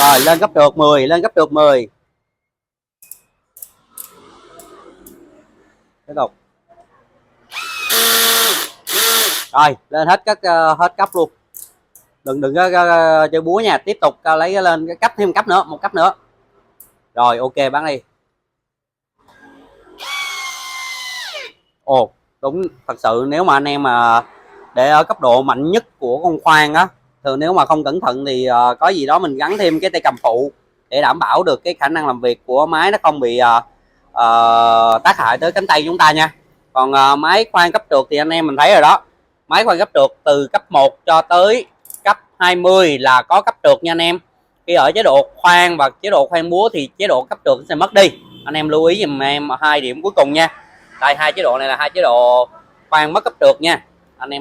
Rồi lên cấp trượt 10, lên cấp trượt 10. Tiếp tục. Rồi lên hết các hết cấp luôn. Đừng có chơi búa nha, tiếp tục lấy lên cái cấp, thêm cấp nữa, một cấp nữa. Rồi ok bắn đi. Ồ đúng, thật sự nếu mà anh em mà để ở cấp độ mạnh nhất của con khoan á, thường nếu mà không cẩn thận thì có gì đó mình gắn thêm cái tay cầm phụ để đảm bảo được cái khả năng làm việc của máy nó không bị tác hại tới cánh tay chúng ta nha. Còn máy khoan cấp trượt thì anh em mình thấy rồi đó, máy khoan cấp trượt từ cấp 1 cho tới cấp 20 là có cấp trượt nha anh em. Khi ở chế độ khoan và chế độ khoan búa thì chế độ cấp trượt sẽ mất đi, anh em lưu ý giùm em hai điểm cuối cùng nha. Đây, hai chế độ này là hai chế độ khoan mất cấp trượt nha anh em.